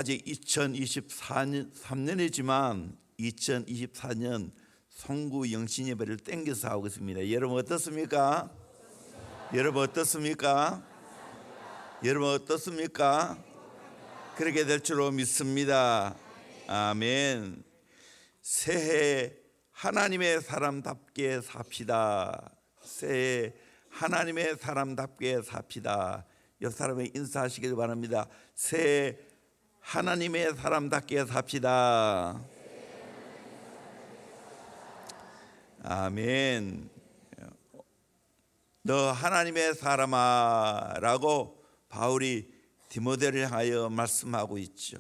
아직 2023년이지만 2024년 송구 영신 예배를 땡겨서 하고 있습니다. 여러분 어떻습니까? 여러분 어떻습니까? 여러분 어떻습니까? 그렇게 될 줄로 믿습니다. 아멘. 새해 하나님의 사람답게 삽시다. 새해 하나님의 사람답게 삽시다. 옆 사람에 인사하시길 바랍니다. 새해 하나님의 사람답게 삽시다. 아멘. 너 하나님의 사람아 라고 바울이 디모데를 향하여 말씀하고 있죠.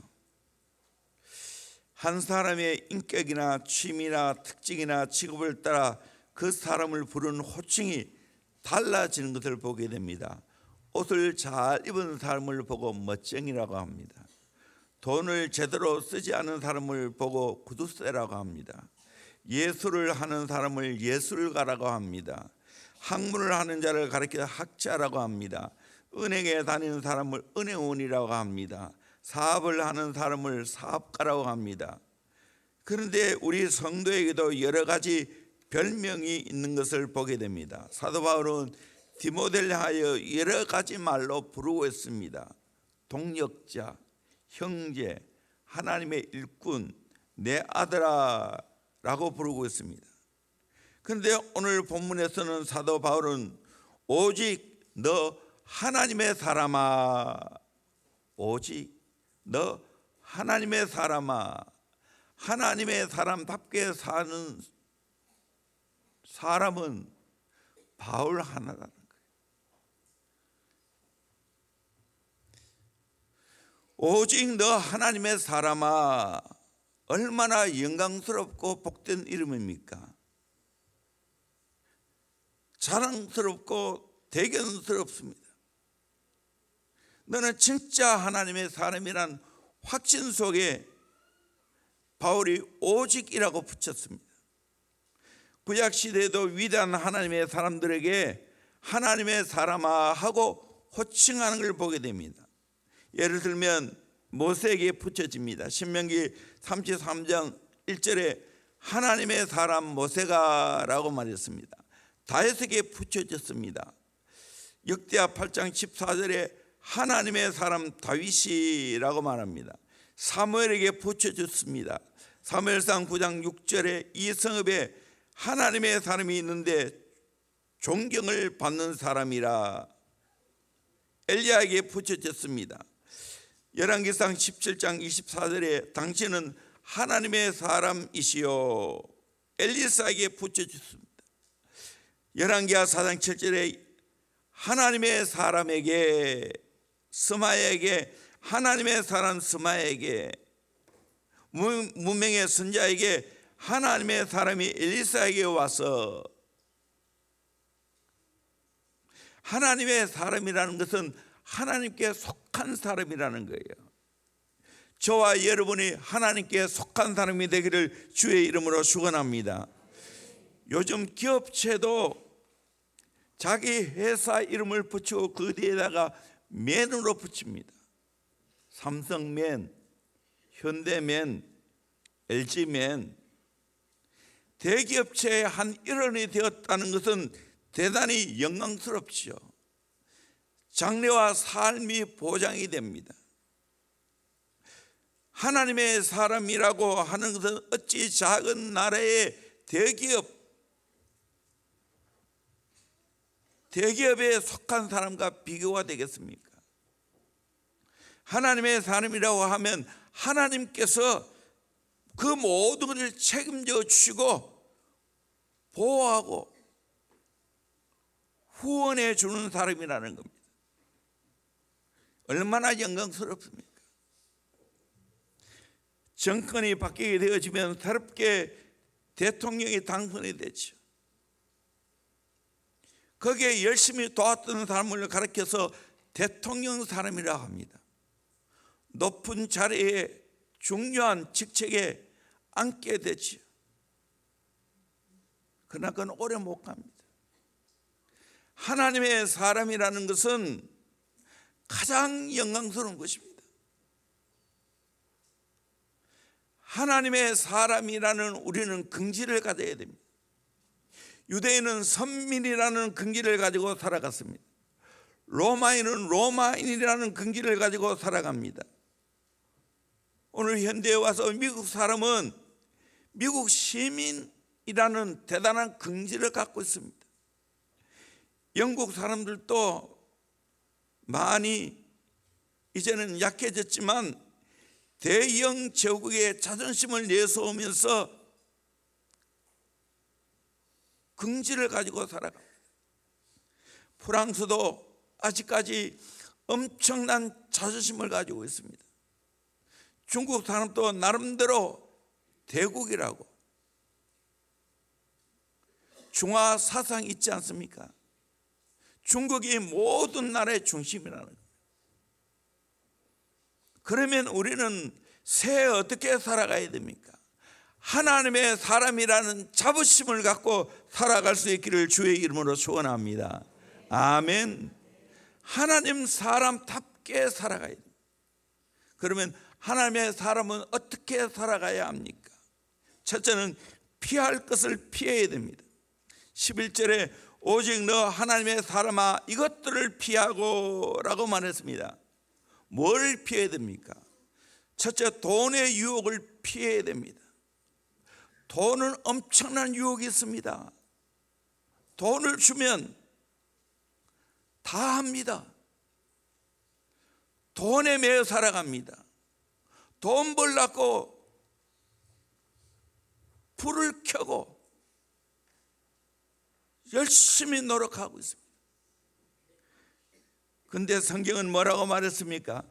한 사람의 인격이나 취미나 특징이나 직업을 따라 그 사람을 부르는 호칭이 달라지는 것을 보게 됩니다. 옷을 잘 입은 사람을 보고 멋쟁이라고 합니다. 돈을 제대로 쓰지 않은 사람을 보고 구두쇠라고 합니다. 예술을 하는 사람을 예술가라고 합니다. 학문을 하는 자를 가리켜 학자라고 합니다. 은행에 다니는 사람을 은행원이라고 합니다. 사업을 하는 사람을 사업가라고 합니다. 그런데 우리 성도에게도 여러 가지 별명이 있는 것을 보게 됩니다. 사도 바울은 디모데를 하여 여러 가지 말로 부르고 있습니다. 동역자, 형제, 하나님의 일꾼, 내 아들아 라고 부르고 있습니다. 그런데 오늘 본문에서는 사도 바울은 오직 너 하나님의 사람아, 오직 너 하나님의 사람아, 하나님의 사람답게 사는 사람은 바울 하나라는 거예요. 오직 너 하나님의 사람아, 얼마나 영광스럽고 복된 이름입니까? 자랑스럽고 대견스럽습니다. 너는 진짜 하나님의 사람이란 확신 속에 바울이 오직이라고 붙였습니다. 구약 시대에도 위대한 하나님의 사람들에게 하나님의 사람아 하고 호칭하는 걸 보게 됩니다. 예를 들면 모세에게 붙여집니다. 신명기 33장 1절에 하나님의 사람 모세가 라고 말했습니다. 다윗에게 붙여졌습니다. 역대하 8장 14절에 하나님의 사람 다윗이라고 말합니다. 사무엘에게 붙여졌습니다. 사무엘상 9장 6절에 이 성읍에 하나님의 사람이 있는데 존경을 받는 사람이라 엘리야에게 붙여졌습니다. 열왕기상 17장 24절에 당신은 하나님의 사람이시요 엘리사에게 붙여졌습니다. 열왕기하 4장 7절에 하나님의 사람에게 스마야에게 하나님의 사람 스마야에게 무명의 선자에게 하나님의 사람이 엘리사에게 와서 하나님의 사람이라는 것은 하나님께 속한 사람이라는 거예요. 저와 여러분이 하나님께 속한 사람이 되기를 주의 이름으로 축원합니다. 요즘 기업체도 자기 회사 이름을 붙이고 그 뒤에다가 맨으로 붙입니다. 삼성맨, 현대맨, LG맨. 대기업체의 한 일원이 되었다는 것은 대단히 영광스럽죠. 장래와 삶이 보장이 됩니다. 하나님의 사람이라고 하는 것은 어찌 작은 나라의 대기업에 속한 사람과 비교가 되겠습니까? 하나님의 사람이라고 하면 하나님께서 그 모든 것을 책임져 주시고 보호하고 후원해 주는 사람이라는 겁니다. 얼마나 영광스럽습니까? 정권이 바뀌게 되어지면 새롭게 대통령이 당선이 되죠. 거기에 열심히 도왔던 사람을 가르쳐서 대통령 사람이라고 합니다. 높은 자리에 중요한 직책에 앉게 되죠. 그러나 그건 오래 못 갑니다. 하나님의 사람이라는 것은 가장 영광스러운 것입니다. 하나님의 사람이라는 우리는 긍지를 가져야 됩니다. 유대인은 선민이라는 긍지를 가지고 살아갔습니다. 로마인은 로마인이라는 긍지를 가지고 살아갑니다. 오늘 현대에 와서 미국 사람은 미국 시민이라는 대단한 긍지를 갖고 있습니다. 영국 사람들도 많이 이제는 약해졌지만 대영 제국의 자존심을 내세우면서 긍지를 가지고 살아갑니다. 프랑스도 아직까지 엄청난 자존심을 가지고 있습니다. 중국 사람도 나름대로 대국이라고 중화 사상이 있지 않습니까? 중국이 모든 나라의 중심이라는 거예요. 그러면 우리는 새해 어떻게 살아가야 됩니까? 하나님의 사람이라는 자부심을 갖고 살아갈 수 있기를 주의 이름으로 축원합니다. 아멘. 하나님 사람답게 살아가야 됩니다. 그러면 하나님의 사람은 어떻게 살아가야 합니까? 첫째는 피할 것을 피해야 됩니다. 11절에 오직 너 하나님의 사람아 이것들을 피하고 라고 말했습니다. 뭘 피해야 됩니까? 첫째, 돈의 유혹을 피해야 됩니다. 돈은 엄청난 유혹이 있습니다. 돈을 주면 다 합니다. 돈에 매여 살아갑니다. 돈 벌려고 불을 켜고 열심히 노력하고 있습니다. 근데 성경은 뭐라고 말했습니까?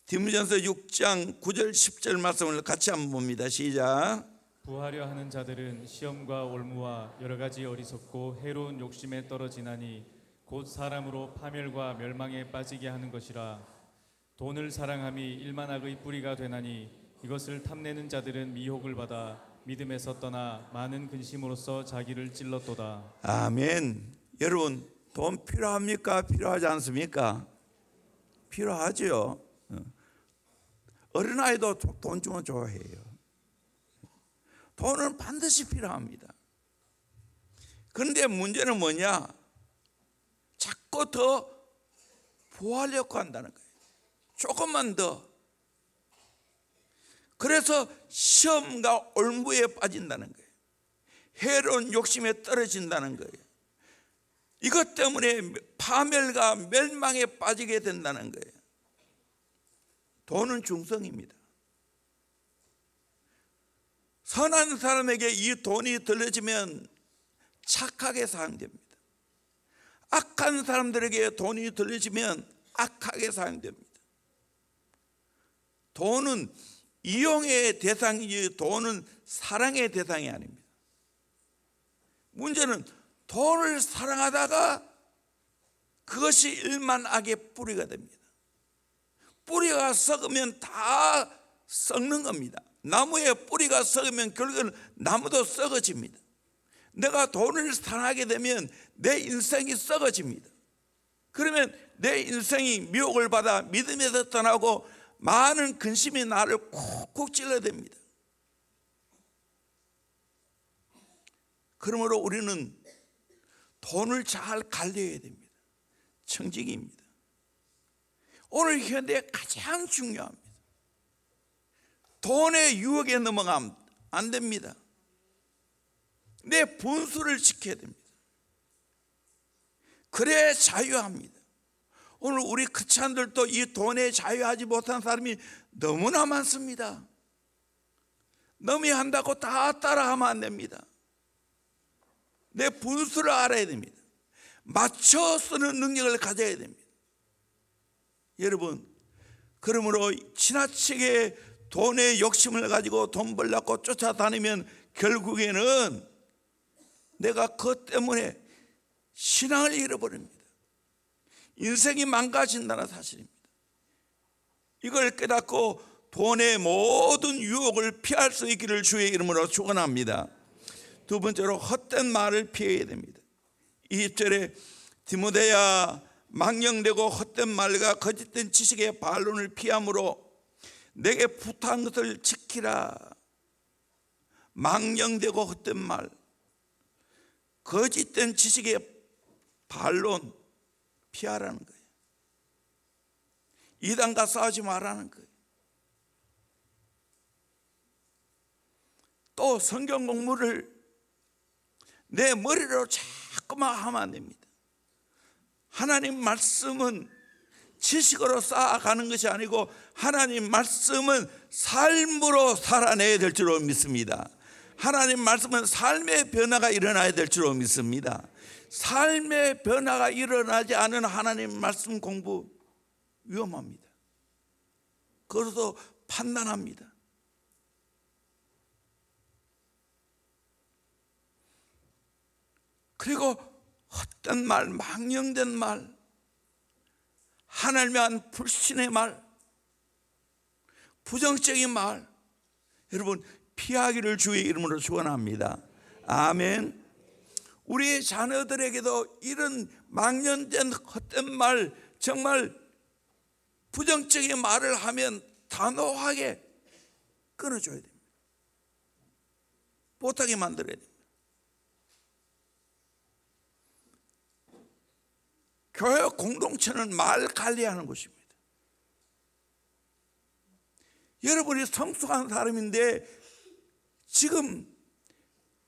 디모데전서 6장 9절 10절 말씀을 같이 한번 봅니다. 시작. 부하려 하는 자들은 시험과 올무와 여러 가지 어리석고 해로운 욕심에 떨어지나니 곧 사람으로 파멸과 멸망에 빠지게 하는 것이라. 돈을 사랑함이 일만악의 뿌리가 되나니 이것을 탐내는 자들은 미혹을 받아 믿음에서 떠나 많은 근심으로써 자기를 찔렀도다. 아멘. 여러분, 돈 필요합니까? 필요하지 않습니까? 필요하죠. 어린아이도 돈 주면 좋아해요. 돈은 반드시 필요합니다. 그런데 문제는 뭐냐? 자꾸 더 부하려고 한다는 거예요. 조금만 더. 그래서 시험과 올무에 빠진다는 거예요. 해로운 욕심에 떨어진다는 거예요. 이것 때문에 파멸과 멸망에 빠지게 된다는 거예요. 돈은 중성입니다. 선한 사람에게 이 돈이 들려지면 착하게 사용됩니다. 악한 사람들에게 돈이 들려지면 악하게 사용됩니다. 돈은 이용의 대상이지 돈은 사랑의 대상이 아닙니다. 문제는 돈을 사랑하다가 그것이 일만악의 뿌리가 됩니다. 뿌리가 썩으면 다 썩는 겁니다. 나무의 뿌리가 썩으면 결국은 나무도 썩어집니다. 내가 돈을 사랑하게 되면 내 인생이 썩어집니다. 그러면 내 인생이 미혹을 받아 믿음에서 떠나고 많은 근심이 나를 콕콕 찔러댑니다. 그러므로 우리는 돈을 잘 관리해야 됩니다. 청직입니다. 오늘 현대에 가장 중요합니다. 돈의 유혹에 넘어가면 안 됩니다. 내 분수를 지켜야 됩니다. 그래야 자유합니다. 오늘 우리 크리스찬들도 이 돈에 자유하지 못한 사람이 너무나 많습니다. 남이 한다고 다 따라하면 안 됩니다. 내 분수를 알아야 됩니다. 맞춰 쓰는 능력을 가져야 됩니다. 여러분, 그러므로 지나치게 돈의 욕심을 가지고 돈 벌려고 쫓아다니면 결국에는 내가 그것 때문에 신앙을 잃어버립니다. 인생이 망가진다는 사실입니다. 이걸 깨닫고 돈의 모든 유혹을 피할 수 있기를 주의 이름으로 축원합니다. 두 번째로 헛된 말을 피해야 됩니다. 20절에 디모데야 망령되고 헛된 말과 거짓된 지식의 반론을 피함으로 내게 부탁한 것을 지키라. 망령되고 헛된 말, 거짓된 지식의 반론 피하라는 거예요. 이단과 싸우지 말라는 거예요. 또 성경 공부를 내 머리로 자꾸만 하면 안 됩니다. 하나님 말씀은 지식으로 쌓아가는 것이 아니고 하나님 말씀은 삶으로 살아내야 될 줄로 믿습니다. 하나님 말씀은 삶의 변화가 일어나야 될 줄로 믿습니다. 삶의 변화가 일어나지 않은 하나님 말씀 공부 위험합니다. 그래서 판단합니다. 그리고 헛된 말, 망령된 말, 하나님에 대한 불신의 말, 부정적인 말, 여러분 피하기를 주의 이름으로 축원합니다. 아멘. 우리 자녀들에게도 이런 망령된 헛된 말, 정말 부정적인 말을 하면 단호하게 끊어줘야 됩니다. 못하게 만들어야 됩니다. 교회 공동체는 말 관리하는 곳입니다. 여러분이 성숙한 사람인데 지금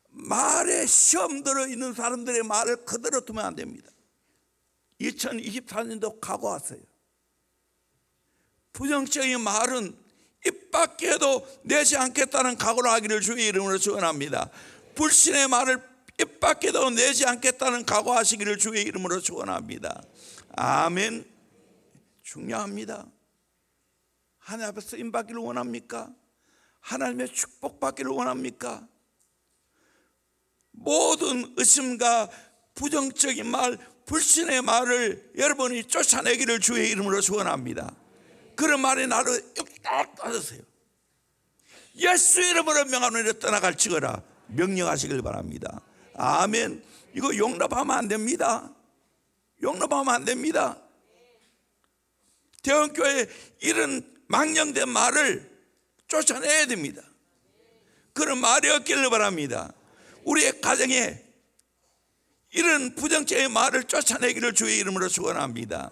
말에 시험 들어 있는 사람들의 말을 그대로 두면 안 됩니다. 2024년도 각오 왔어요. 부정적인 말은 입 밖에도 내지 않겠다는 각오를 하기를 주의 이름으로 축원합니다. 불신의 말을 입 밖에도 내지 않겠다는 각오하시기를 주의 이름으로 축원합니다. 아멘. 중요합니다. 하나님 앞에 쓰임 받기를 원합니까? 하나님의 축복 받기를 원합니까? 모든 의심과 부정적인 말, 불신의 말을 여러분이 쫓아내기를 주의 이름으로 축원합니다. 그런 말이 나를 딱 따르세요. 예수 이름으로 명하노니 떠나갈지어다 명령하시길 바랍니다. 아멘. 이거 용납하면 안 됩니다. 용납하면 안 됩니다. 대원교회 이런 망령된 말을 쫓아내야 됩니다. 그런 말이 없기를 바랍니다. 우리의 가정에 이런 부정적인 말을 쫓아내기를 주의 이름으로 축원합니다.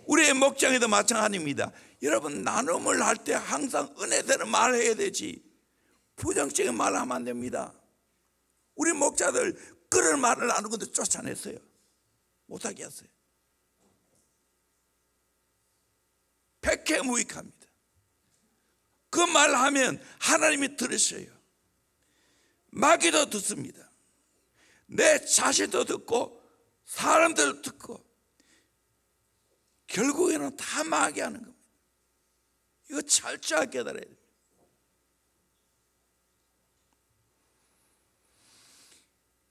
우리의 목장에도 마찬가지입니다. 여러분 나눔을 할 때 항상 은혜되는 말을 해야 되지 부정적인 말을 하면 안 됩니다. 우리 목자들 그런 말을 나누는 것도 쫓아냈어요. 못하게 했어요. 백해무익합니다. 그 말을 하면 하나님이 들으셔요. 마귀도 듣습니다. 내 자신도 듣고 사람들도 듣고 결국에는 다 마귀 하는 겁니다. 이거 철저하게 깨달아야 됩니다.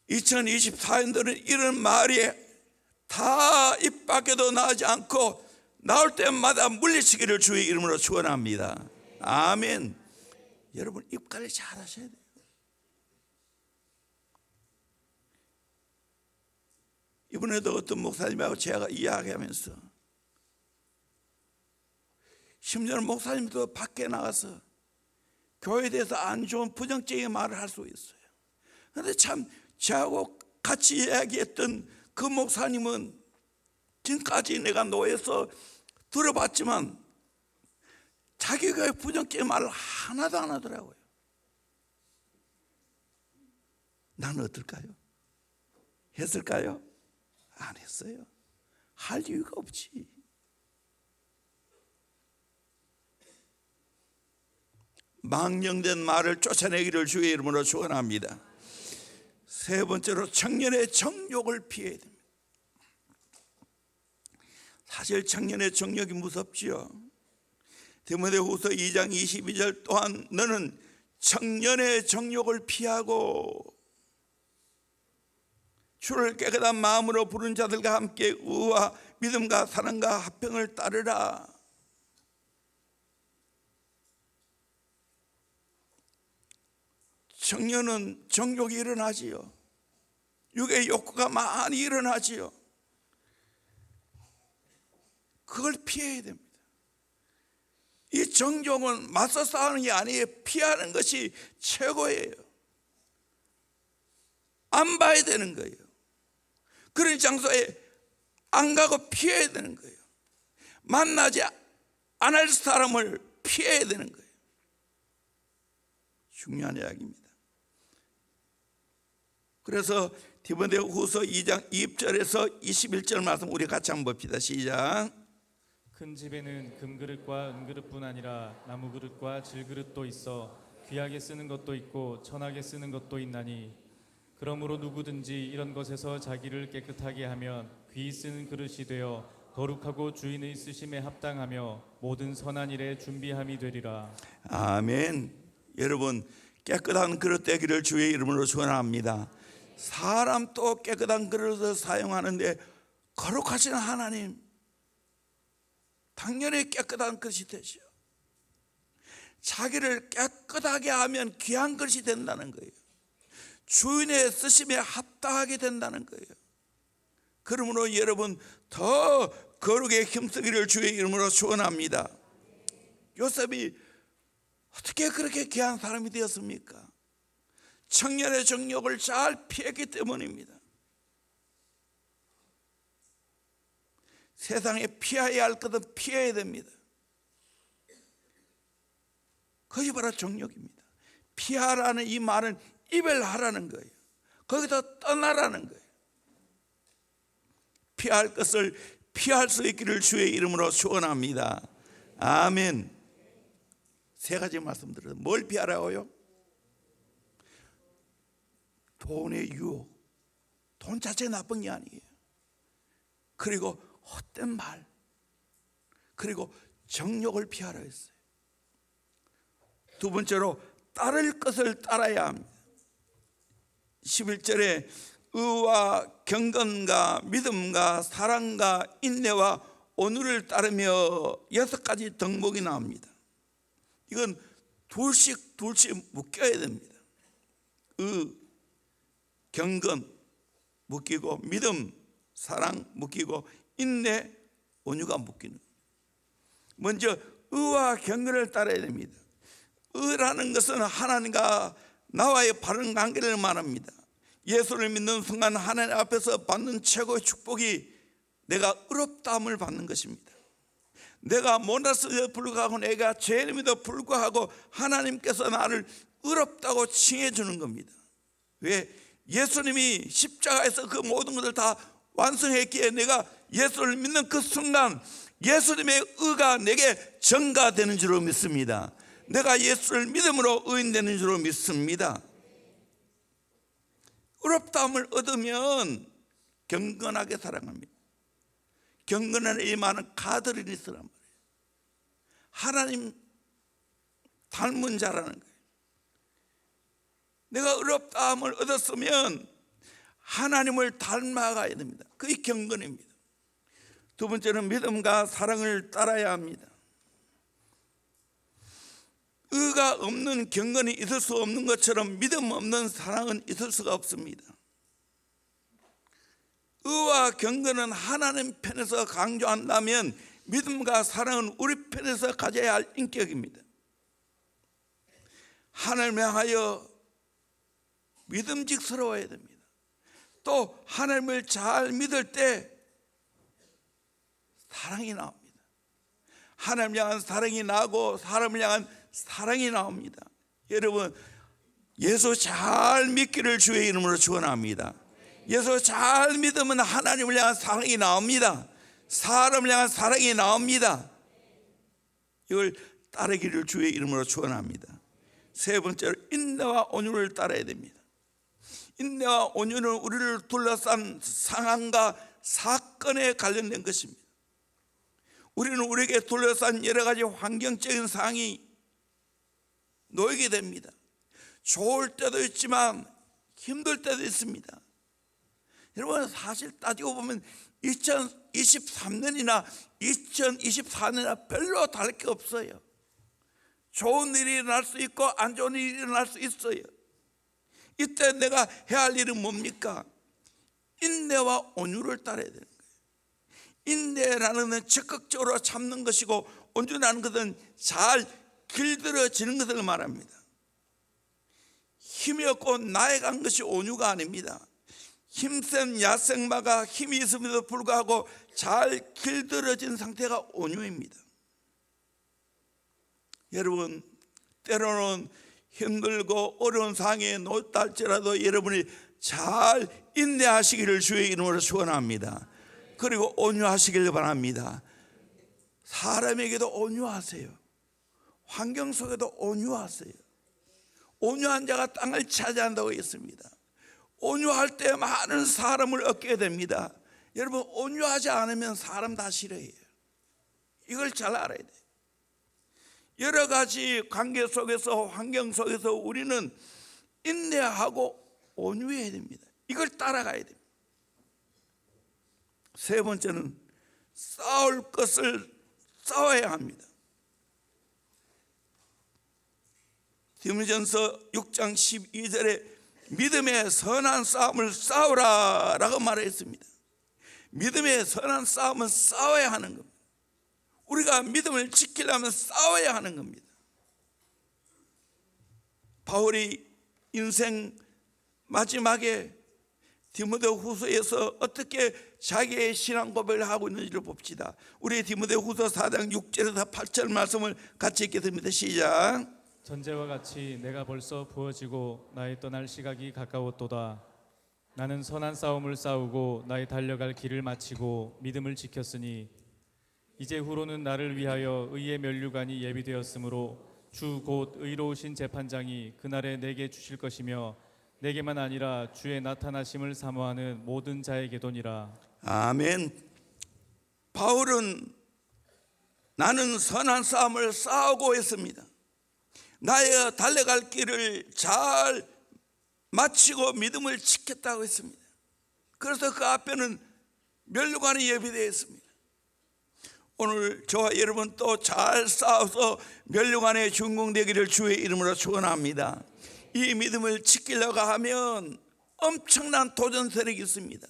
(2024년도는) 이런 말이 다 입 밖에도 나오지 않고 나올 때마다 물리치기를 주의 이름으로 축원합니다. 아멘. 여러분 입 관리 잘 하셔야 돼요. 이번에도 어떤 목사님하고 제가 이야기하면서 심지어는 목사님도 밖에 나가서 교회에 대해서 안 좋은 부정적인 말을 할 수 있어요. 그런데 참 저하고 같이 이야기했던 그 목사님은 지금까지 내가 노예에서 들어봤지만 자기 교회 부정적인 말을 하나도 안 하더라고요. 나는 어떨까요? 했을까요? 안 했어요. 할 이유가 없지. 망령된 말을 쫓아내기를 주의 이름으로 축원합니다. 세 번째로 청년의 정욕을 피해야 됩니다. 사실 청년의 정욕이 무섭지요. 디모데후서 2장 22절 또한 너는 청년의 정욕을 피하고 주를 깨끗한 마음으로 부른 자들과 함께 의와 믿음과 사랑과 화평을 따르라. 청년은 정욕이 일어나지요. 육의 욕구가 많이 일어나지요. 그걸 피해야 됩니다. 이 정욕은 맞서 싸우는 게 아니에요. 피하는 것이 최고예요. 안 봐야 되는 거예요. 그런 장소에 안 가고 피해야 되는 거예요. 만나지 않을 사람을 피해야 되는 거예요. 중요한 이야기입니다. 그래서 디모데후서 2장 20절에서 21절 말씀 우리 같이 한번 봅시다. 시작. 큰 집에는 금그릇과 은그릇뿐 아니라 나무그릇과 질그릇도 있어 귀하게 쓰는 것도 있고 천하게 쓰는 것도 있나니 그러므로 누구든지 이런 것에서 자기를 깨끗하게 하면 귀히 쓰는 그릇이 되어 거룩하고 주인의 쓰심에 합당하며 모든 선한 일에 준비함이 되리라. 아멘. 여러분 깨끗한 그릇 되기를 주의 이름으로 축원합니다. 사람도 깨끗한 그릇을 사용하는데 거룩하신 하나님 당연히 깨끗한 것이 되죠. 자기를 깨끗하게 하면 귀한 것이 된다는 거예요. 주인의 쓰심에 합당하게 된다는 거예요. 그러므로 여러분 더 거룩에 힘쓰기를 주의 이름으로 축원합니다. 요셉이 어떻게 그렇게 귀한 사람이 되었습니까? 청년의 정욕을 잘 피했기 때문입니다. 세상에 피해야 할 것은 피해야 됩니다. 그것이 바로 정욕입니다. 피하라는 이 말은 이별하라는 거예요. 거기서 떠나라는 거예요. 피할 것을 피할 수 있기를 주의 이름으로 축원합니다. 아멘. 세 가지 말씀드려요. 뭘 피하라고요? 돈의 유혹. 돈 자체 나쁜 게 아니에요. 그리고 헛된 말, 그리고 정욕을 피하라 했어요. 두 번째로 따를 것을 따라야 합니다. 11절에 의와 경건과 믿음과 사랑과 인내와 온유를 따르며 6가지 덕목이 나옵니다. 이건 둘씩 묶여야 됩니다. 의, 경건 묶이고 믿음, 사랑 묶이고 인내, 온유가 묶이는. 먼저 의와 경건을 따라야 됩니다. 의라는 것은 하나님과 나와의 바른 관계를 말합니다. 예수를 믿는 순간 하나님 앞에서 받는 최고의 축복이 내가 의롭다함을 받는 것입니다. 내가 못났음에도 불구하고 내가 죄인임에도 불구하고 하나님께서 나를 의롭다고 칭해 주는 겁니다. 왜? 예수님이 십자가에서 그 모든 것을 다 완성했기에 내가 예수를 믿는 그 순간 예수님의 의가 내게 전가되는 줄로 믿습니다. 내가 예수를 믿음으로 의인되는 줄로 믿습니다. 의롭다함을 얻으면 경건하게 살아갑니다. 경건한 이 많은 가들이 있으란 말이에요. 하나님 닮은 자라는 거예요. 내가 의롭다함을 얻었으면 하나님을 닮아가야 됩니다. 그게 경건입니다. 두 번째는 믿음과 사랑을 따라야 합니다. 의가 없는 경건이 있을 수 없는 것처럼 믿음 없는 사랑은 있을 수가 없습니다. 의와 경건은 하나님 편에서 강조한다면 믿음과 사랑은 우리 편에서 가져야 할 인격입니다. 하나님을 향하여 믿음직스러워야 됩니다. 또 하나님을 잘 믿을 때 사랑이 나옵니다. 하나님을 향한 사랑이 나고 사람을 향한 사랑이 나옵니다. 여러분 예수 잘 믿기를 주의 이름으로 축원합니다. 예수 잘 믿으면 하나님을 향한 사랑이 나옵니다. 사람을 향한 사랑이 나옵니다. 이걸 따르기를 주의 이름으로 축원합니다. 세 번째로 인내와 온유를 따라야 됩니다. 인내와 온유는 우리를 둘러싼 상황과 사건에 관련된 것입니다. 우리는 우리에게 둘러싼 여러 가지 환경적인 상황이 놓이게 됩니다. 좋을 때도 있지만 힘들 때도 있습니다. 여러분 사실 따지고 보면 2023년이나 2024년이나 별로 다를 게 없어요. 좋은 일이 일어날 수 있고 안 좋은 일이 일어날 수 있어요. 이때 내가 해야 할 일은 뭡니까? 인내와 온유를 따라야 되는 거예요. 인내라는 것은 적극적으로 참는 것이고 온유라는 것은 잘 길들여지는 것을 말합니다. 힘이 없고 나아간 것이 온유가 아닙니다. 힘센 야생마가 힘이 있음에도 불구하고 잘 길들여진 상태가 온유입니다. 여러분, 때로는 힘들고 어려운 상황에 놓였다 할지라도 여러분이 잘 인내하시기를 주의 이름으로 축원합니다. 그리고 온유하시길 바랍니다. 사람에게도 온유하세요. 환경 속에도 온유하세요. 온유한 자가 땅을 차지한다고 했습니다. 온유할 때 많은 사람을 얻게 됩니다. 여러분, 온유하지 않으면 사람 다 싫어해요. 이걸 잘 알아야 돼요. 여러 가지 관계 속에서, 환경 속에서 우리는 인내하고 온유해야 됩니다. 이걸 따라가야 됩니다. 세 번째는 싸울 것을 싸워야 합니다. 디모데전서 6장 12절에 믿음의 선한 싸움을 싸우라 라고 말했습니다. 믿음의 선한 싸움은 싸워야 하는 겁니다. 우리가 믿음을 지키려면 싸워야 하는 겁니다. 바울이 인생 마지막에 디모데후서에서 어떻게 자기의 신앙 고백을 하고 있는지를 봅시다. 우리 디모데후서 4장 6절에서 8절 말씀을 같이 읽겠습니다. 시작. 전제와 같이 내가 벌써 부어지고 나의 떠날 시각이 가까웠도다. 나는 선한 싸움을 싸우고 나의 달려갈 길을 마치고 믿음을 지켰으니 이제 후로는 나를 위하여 의의 면류관이 예비되었으므로 주 곧 의로우신 재판장이 그날에 내게 주실 것이며 내게만 아니라 주의 나타나심을 사모하는 모든 자에게도니라. 아멘. 바울은 나는 선한 싸움을 싸우고 있습니다. 나의 달려갈 길을 잘 마치고 믿음을 지켰다고 했습니다. 그래서 그 앞에는 면류관이 예비되어 있습니다. 오늘 저와 여러분 또 잘 싸워서 면류관에 준공되기를 주의 이름으로 축원합니다. 이 믿음을 지키려고 하면 엄청난 도전 세력이 있습니다.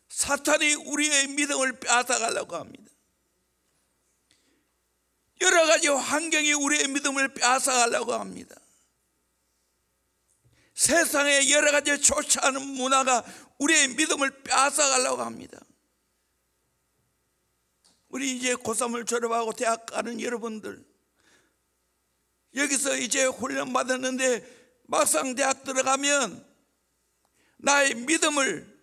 사탄이 우리의 믿음을 빼앗아가려고 합니다. 여러 가지 환경이 우리의 믿음을 빼앗아가려고 합니다. 세상에 여러 가지 좋지 않은 문화가 우리의 믿음을 빼앗아가려고 합니다. 우리 이제 고3을 졸업하고 대학 가는 여러분들, 여기서 이제 훈련 받았는데 막상 대학 들어가면 나의 믿음을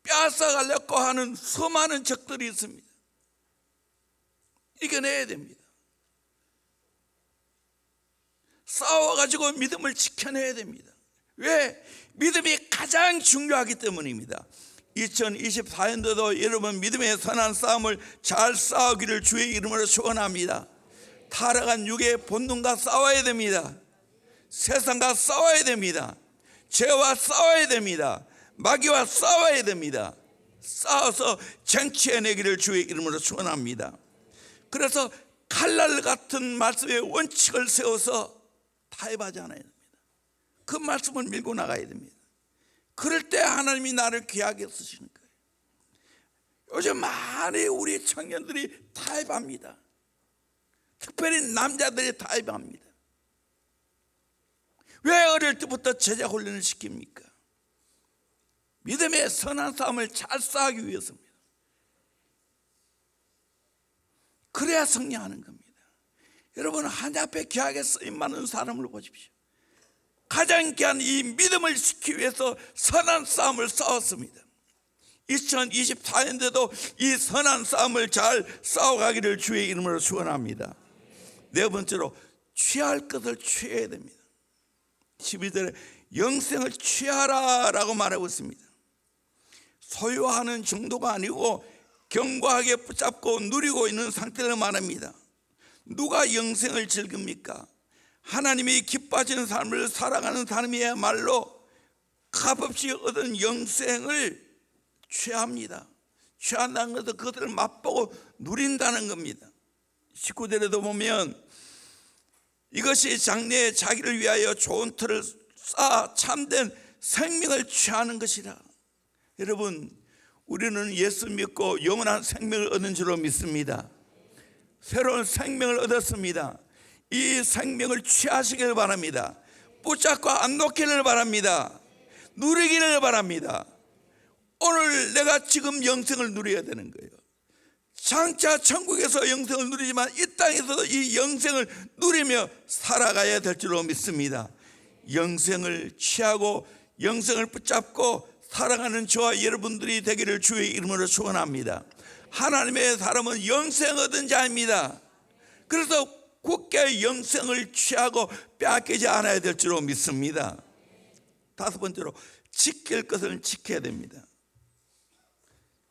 빼앗아가려고 하는 수많은 적들이 있습니다. 이겨내야 됩니다. 싸워가지고 믿음을 지켜내야 됩니다. 왜? 믿음이 가장 중요하기 때문입니다. 2024년도도 여러분 믿음의 선한 싸움을 잘 싸우기를 주의 이름으로 축원합니다. 타락한 육의 본능과 싸워야 됩니다. 세상과 싸워야 됩니다. 죄와 싸워야 됩니다. 마귀와 싸워야 됩니다. 싸워서 쟁취해내기를 주의 이름으로 축원합니다. 그래서 칼날 같은 말씀의 원칙을 세워서 타협하지 않아야 됩니다. 그 말씀을 밀고 나가야 됩니다. 그럴 때 하나님이 나를 귀하게 쓰시는 거예요. 요즘 많이 우리 청년들이 타협합니다. 특별히 남자들이 타협합니다. 왜 어릴 때부터 제자 훈련을 시킵니까? 믿음의 선한 싸움을 잘 싸우기 위해서입니다. 그래야 승리하는 겁니다. 여러분, 하나님 앞에 귀하게 쓰임 많은 사람을 보십시오. 가장 귀한 이 믿음을 지키기 위해서 선한 싸움을 싸웠습니다. 2024년도에도 이 선한 싸움을 잘 싸워가기를 주의 이름으로 축원합니다. 네 번째로 취할 것을 취해야 됩니다. 12절에 영생을 취하라 라고 말하고 있습니다. 소유하는 정도가 아니고 견고하게 붙잡고 누리고 있는 상태를 말합니다. 누가 영생을 즐깁니까? 하나님이 기뻐하시는 삶을 살아가는 사람이야말로 값없이 얻은 영생을 취합니다. 취한다는 것은 그것을 맛보고 누린다는 겁니다. 19절에도 보면 이것이 장래에 자기를 위하여 좋은 틀을 쌓아 참된 생명을 취하는 것이라. 여러분, 우리는 예수 믿고 영원한 생명을 얻는 줄로 믿습니다. 새로운 생명을 얻었습니다. 이 생명을 취하시길 바랍니다. 붙잡고 안 놓기를 바랍니다. 누리기를 바랍니다. 오늘 내가 지금 영생을 누려야 되는 거예요. 장차 천국에서 영생을 누리지만 이 땅에서도 이 영생을 누리며 살아가야 될 줄로 믿습니다. 영생을 취하고 영생을 붙잡고 살아가는 저와 여러분들이 되기를 주의 이름으로 축원합니다. 하나님의 사람은 영생 얻은 자입니다. 그래서 굳게 영생을 취하고 빼앗기지 않아야 될 줄로 믿습니다. 다섯 번째로 지킬 것을 지켜야 됩니다.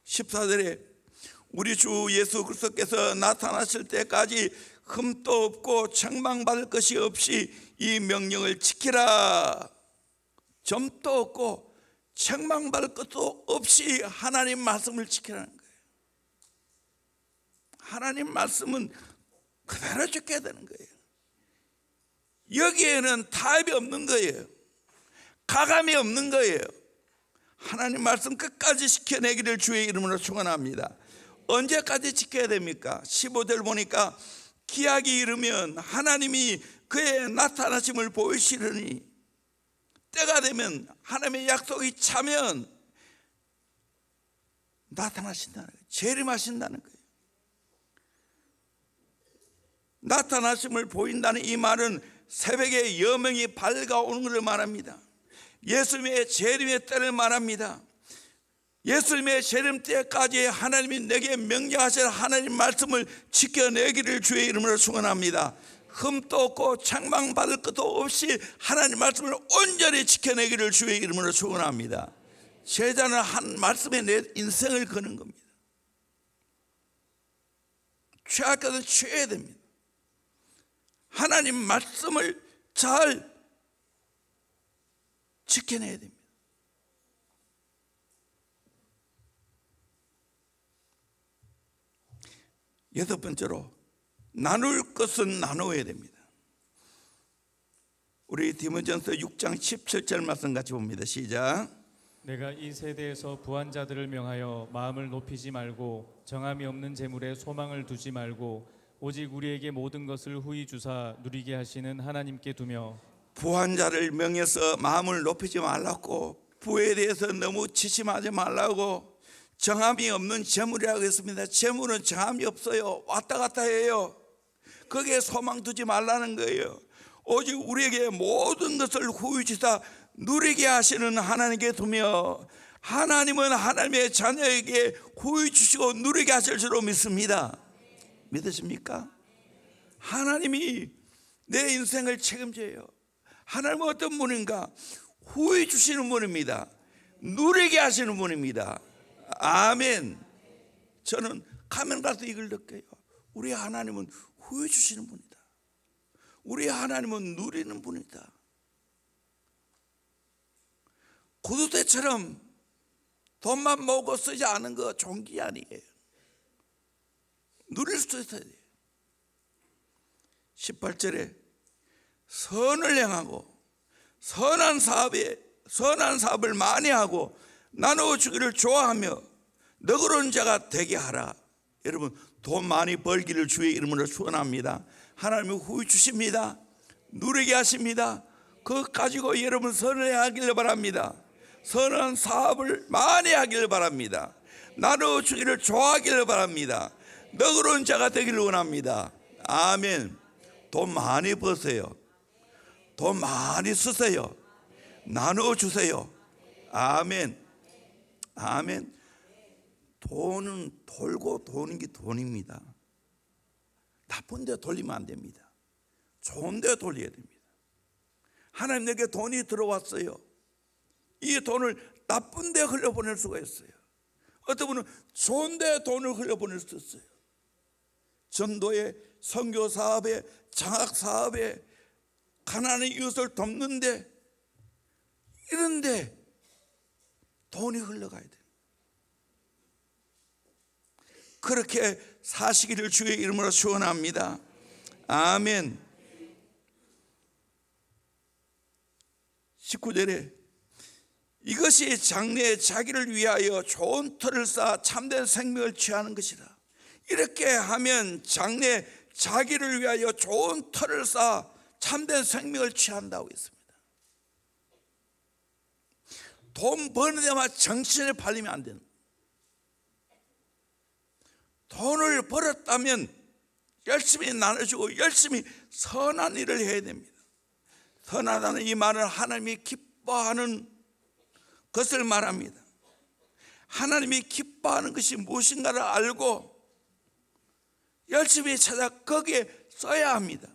14절에 우리 주 예수 그리스도께서 나타나실 때까지 흠도 없고 책망받을 것이 없이 이 명령을 지키라. 점도 없고 책망받을 것도 없이 하나님 말씀을 지키라는 거예요. 하나님 말씀은 그대로 지켜야 되는 거예요. 여기에는 타협이 없는 거예요. 가감이 없는 거예요. 하나님 말씀 끝까지 지켜내기를 주의 이름으로 축원합니다. 언제까지 지켜야 됩니까? 15절 보니까 기약이 이르면 하나님이 그의 나타나심을 보이시려니 때가 되면 하나님의 약속이 차면 나타나신다는 거예요. 재림하신다는 거예요. 나타나심을 보인다는 이 말은 새벽에 여명이 밝아오는 것을 말합니다. 예수님의 재림의 때를 말합니다. 예수님의 재림 때까지 하나님이 내게 명령하실 하나님 말씀을 지켜내기를 주의 이름으로 축원합니다. 흠도 없고 책망받을 것도 없이 하나님 말씀을 온전히 지켜내기를 주의 이름으로 축원합니다. 제자는 한 말씀에 내 인생을 거는 겁니다. 취할 것은 취해야 됩니다. 하나님 말씀을 잘 지켜내야 됩니다. 여섯 번째로 나눌 것은 나누어야 됩니다. 우리 디모데전서 6장 17절 말씀 같이 봅니다. 시작. 내가 이 세대에서 부한 자들을 명하여 마음을 높이지 말고 정함이 없는 재물에 소망을 두지 말고 오직 우리에게 모든 것을 후히 주사 누리게 하시는 하나님께 두며 부한 자를 명해서 마음을 높이지 말라고, 부에 대해서 너무 지심하지 말라고. 정함이 없는 재물이라고 했습니다. 재물은 정함이 없어요. 왔다 갔다 해요. 거기에 소망 두지 말라는 거예요. 오직 우리에게 모든 것을 후히 주사 누리게 하시는 하나님께 두며, 하나님은 하나님의 자녀에게 후히 주시고 누리게 하실 줄로 믿습니다. 믿으십니까? 하나님이 내 인생을 책임져요. 하나님은 어떤 분인가? 후히 주시는 분입니다. 누리게 하시는 분입니다. 아멘. 저는 가면 가서 이걸 느껴요. 우리 하나님은 후히 주시는 분이다. 우리 하나님은 누리는 분이다. 구두대처럼 돈만 모으고 쓰지 않은 거 종기 아니에요. 누릴 수 있어야 돼요. 18절에 선을 행하고 선한 사업을 많이 하고 나누어 주기를 좋아하며 너그러운 자가 되게 하라. 여러분, 돈 많이 벌기를 주의 이름으로 축원합니다. 하나님은 후히 주십니다. 누리게 하십니다. 그것 가지고 여러분 선을 행하기를 바랍니다. 선한 사업을 많이 하기를 바랍니다. 나누어 주기를 좋아하기를 바랍니다. 너그러운 자가 되기를 원합니다. 아멘. 돈 많이 버세요. 돈 많이 쓰세요. 나누어 주세요. 아멘. 아멘. 돈은 돌고 도는 게 돈입니다. 나쁜 데 돌리면 안 됩니다. 좋은 데 돌려야 됩니다. 하나님 내게 돈이 들어왔어요. 이 돈을 나쁜 데 흘려보낼 수가 있어요. 어떤 분은 좋은 데 돈을 흘려보낼 수 있어요. 전도에, 선교 사업에, 장학 사업에, 가난한 이웃을 돕는데, 이런데 돈이 흘러가야 돼요. 그렇게 사시기를 주의 이름으로 축원합니다. 아멘. 19절에 이것이 장래에 자기를 위하여 좋은 터를 쌓아 참된 생명을 취하는 것이라. 이렇게 하면 장래 자기를 위하여 좋은 터를 쌓아 참된 생명을 취한다고 했습니다. 돈 버는 데만 정신에 팔리면 안 되는, 돈을 벌었다면 열심히 나눠주고 열심히 선한 일을 해야 됩니다. 선하다는 이 말은 하나님이 기뻐하는 것을 말합니다. 하나님이 기뻐하는 것이 무엇인가를 알고 열심히 찾아 거기에 써야 합니다.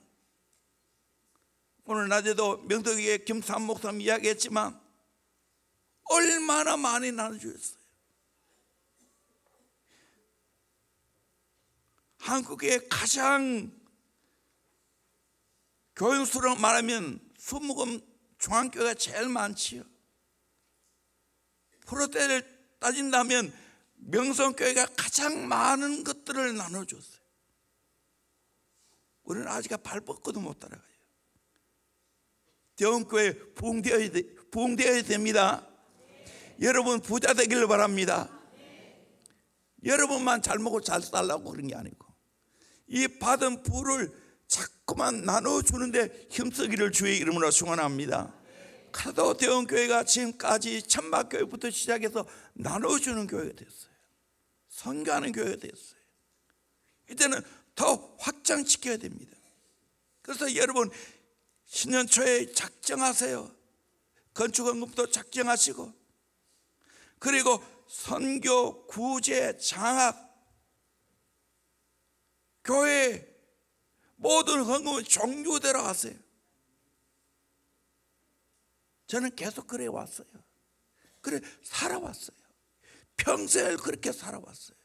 오늘 낮에도 명덕이의 김삼 목사님 이야기했지만 얼마나 많이 나눠주셨어요. 한국의 가장 교육수로 말하면 수목금 중앙교회가 제일 많지요. 프로테를 따진다면 명성교회가 가장 많은 것들을 나눠줬어요. 우리는 아직 발벗고도 못 따라가요. 대원교회 부흥되어야 됩니다. 여러분 부자 되기를 바랍니다. 여러분만 잘 먹고 잘 살라고 그런 게 아니고 이 받은 부를 자꾸만 나눠주는데 힘쓰기를 주의 이름으로 축원합니다. 카도 대원교회가 지금까지 천막교회부터 시작해서 나눠주는 교회가 됐어요. 선교하는 교회가 됐어요. 이제는 더 확장시켜야 됩니다. 그래서 여러분 신년 초에 작정하세요. 건축헌금도 작정하시고, 그리고 선교, 구제, 장학, 교회 모든 헌금은 종류대로 하세요. 저는 계속 그래 왔어요. 그래 살아왔어요. 평생을 그렇게 살아왔어요.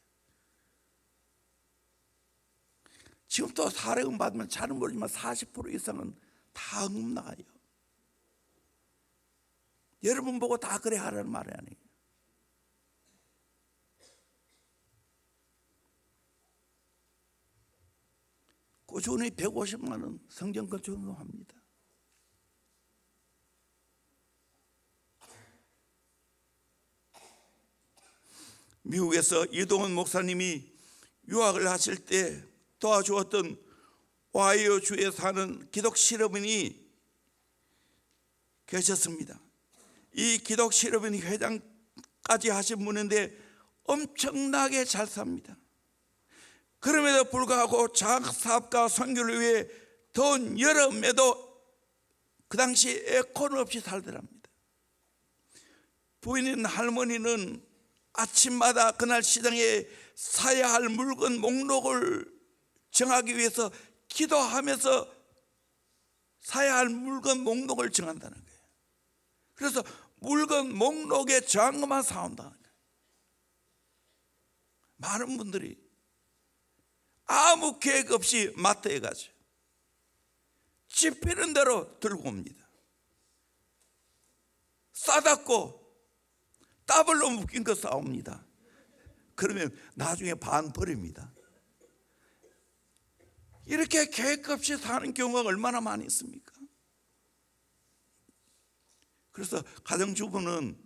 지금 또 사례금 받으면 잘은 모르지만 40% 이상은 다 헌금 나가요. 여러분 보고 다 그래 하라는 말이 아니에요. 꾸준히 150만 원 성전 건축을 합니다. 미국에서 이동훈 목사님이 유학을 하실 때 도와주었던 오하이오 주에 사는 기독 실업인이 계셨습니다. 이 기독 실업인 회장까지 하신 분인데 엄청나게 잘 삽니다. 그럼에도 불구하고 장사업과 선교를 위해 더운 여름에도 그 당시 에어컨 없이 살더랍니다. 부인인 할머니는 아침마다 그날 시장에 사야 할 물건 목록을 정하기 위해서 기도하면서 사야 할 물건 목록을 정한다는 거예요. 그래서 물건 목록에 정한 것만 사온다는 거예요. 많은 분들이 아무 계획 없이 마트에 가죠. 집히는 대로 들고 옵니다. 싸닫고 더블로 묶인 거 싸옵니다. 그러면 나중에 반 버립니다. 이렇게 계획 없이 사는 경우가 얼마나 많이 있습니까? 그래서 가정주부는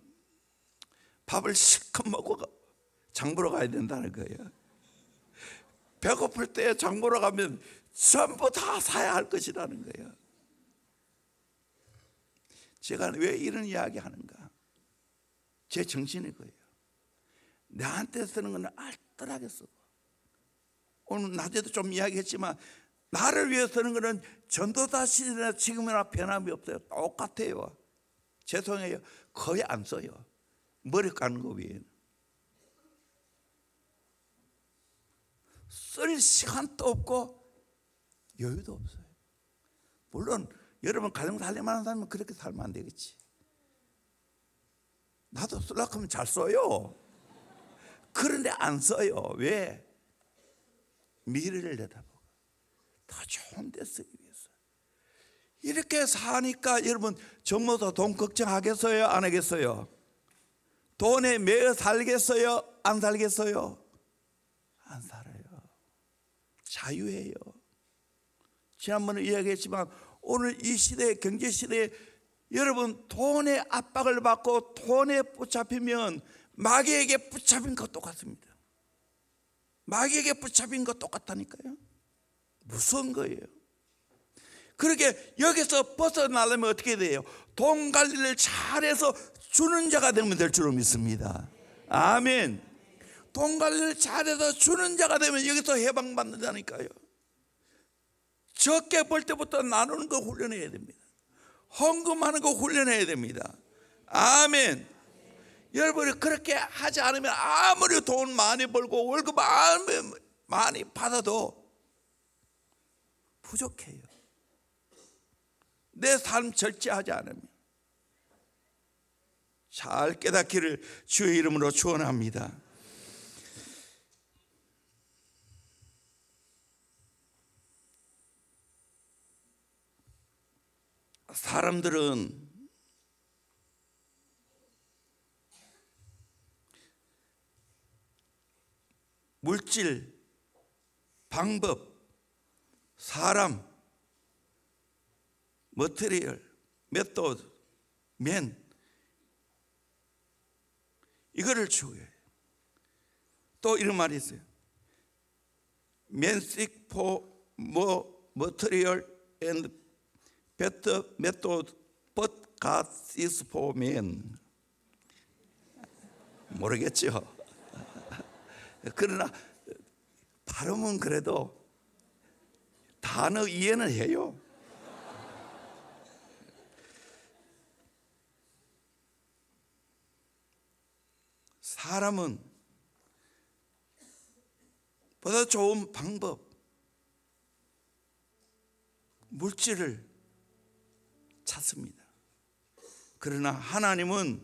밥을 실컷 먹고 장 보러 가야 된다는 거예요. 배고플 때 장 보러 가면 전부 다 사야 할 것이라는 거예요. 제가 왜 이런 이야기 하는가? 제 정신이 거예요. 나한테 쓰는 건 알뜰하게 쓰고, 오늘 낮에도 좀 이야기했지만 나를 위해 쓰는 거는 전도다 시대나 지금이나 변함이 없어요. 똑같아요. 죄송해요. 거의 안 써요. 머리 까는 거 외에는. 쓸 시간도 없고 여유도 없어요. 물론 여러분 가정 살림하는 사람은 그렇게 살면 안 되겠지. 나도 쓰려고 하면 잘 써요. 그런데 안 써요. 왜? 미래를 내다보고 더 좋은 데 쓰기 위해서. 이렇게 사니까 여러분 정모도 돈 걱정하겠어요? 안 하겠어요? 돈에 매여 살겠어요? 안 살겠어요? 안 살아요. 자유해요. 지난번에 이야기했지만 오늘 이 시대, 경제 시대에 여러분 돈의 압박을 받고 돈에 붙잡히면 마귀에게 붙잡힌 것 똑같습니다. 마귀에게 붙잡힌 것 똑같다니까요. 무서운 거예요. 그렇게 여기서 벗어나려면 어떻게 돼요? 돈 관리를 잘해서 주는 자가 되면 될 줄로 믿습니다. 아멘. 돈 관리를 잘해서 주는 자가 되면 여기서 해방받는다니까요. 적게 벌 때부터 나누는 거 훈련해야 됩니다. 헌금하는 거 훈련해야 됩니다. 아멘. 여러분이 그렇게 하지 않으면 아무리 돈 많이 벌고 월급 많이 받아도 부족해요. 내 삶 절제하지 않으면. 잘 깨닫기를 주의 이름으로 축원합니다. 사람들은 물질, 방법, 사람, 머티리얼, 메소드, 맨 이거를 추구해요. 또 이런 말이 있어요. Men seek for more material and better method, but God seeks for men. 모르겠죠. 그러나 발음은 그래도 단어 이해는 해요. 사람은 보다 좋은 방법, 물질을 찾습니다. 그러나 하나님은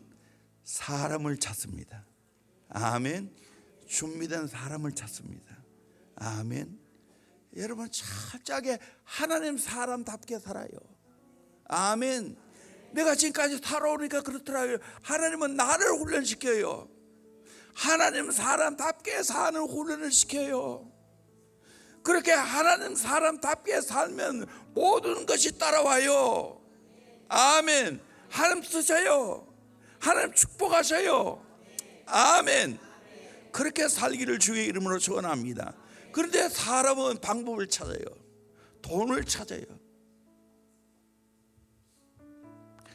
사람을 찾습니다. 아멘. 준비된 사람을 찾습니다. 아멘. 여러분 철저하게 하나님 사람답게 살아요. 아멘. 내가 지금까지 살아오니까 그렇더라고요. 하나님은 나를 훈련시켜요. 하나님 사람답게 사는 훈련을 시켜요. 그렇게 하나님 사람답게 살면 모든 것이 따라와요. 아멘. 하나님 쓰셔요. 하나님 축복하셔요. 아멘. 그렇게 살기를 주의 이름으로 축원합니다. 그런데 사람은 방법을 찾아요. 돈을 찾아요.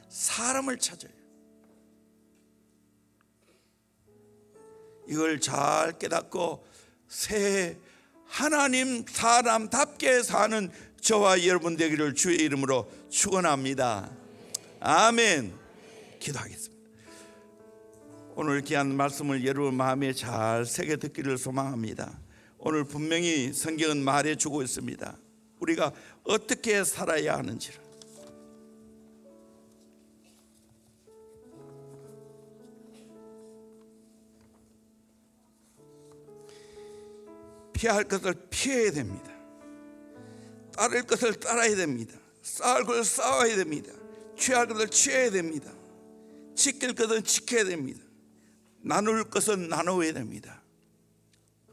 사람을 찾아요. 이걸 잘 깨닫고 새해 하나님 사람답게 사는 저와 여러분 되기를 주의 이름으로 축원합니다. 아멘. 기도하겠습니다. 오늘 귀한 말씀을 여러분 마음에 잘 새겨 듣기를 소망합니다. 오늘 분명히 성경은 말해주고 있습니다. 우리가 어떻게 살아야 하는지를. 피할 것을 피해야 됩니다. 따를 것을 따라야 됩니다. 싸울 것을 싸워야 됩니다. 취할 것을 취해야 됩니다. 지킬 것은 지켜야 됩니다. 나눌 것은 나누어야 됩니다.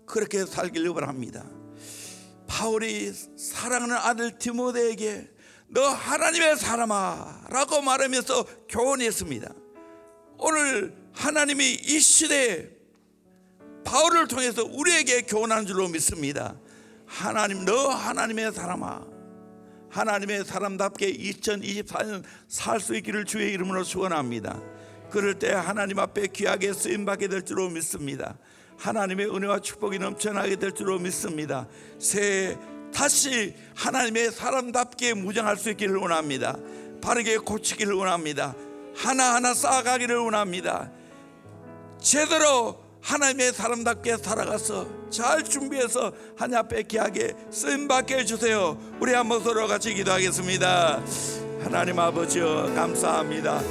그렇게 살기를 원합니다. 바울이 사랑하는 아들 디모데에게 너 하나님의 사람아 라고 말하면서 교훈했습니다. 오늘 하나님이 이 시대에 바울을 통해서 우리에게 교훈한 줄로 믿습니다. 하나님, 너 하나님의 사람아, 하나님의 사람답게 2024년 살 수 있기를 주의 이름으로 축원합니다. 그럴 때 하나님 앞에 귀하게 쓰임받게 될 줄로 믿습니다. 하나님의 은혜와 축복이 넘쳐나게 될 줄로 믿습니다. 새해 다시 하나님의 사람답게 무장할 수 있기를 원합니다. 바르게 고치기를 원합니다. 하나하나 쌓아가기를 원합니다. 제대로 하나님의 사람답게 살아가서 잘 준비해서 하나님 앞에 귀하게 쓰임받게 해주세요. 우리 한번 서로 같이 기도하겠습니다. 하나님 아버지여 감사합니다.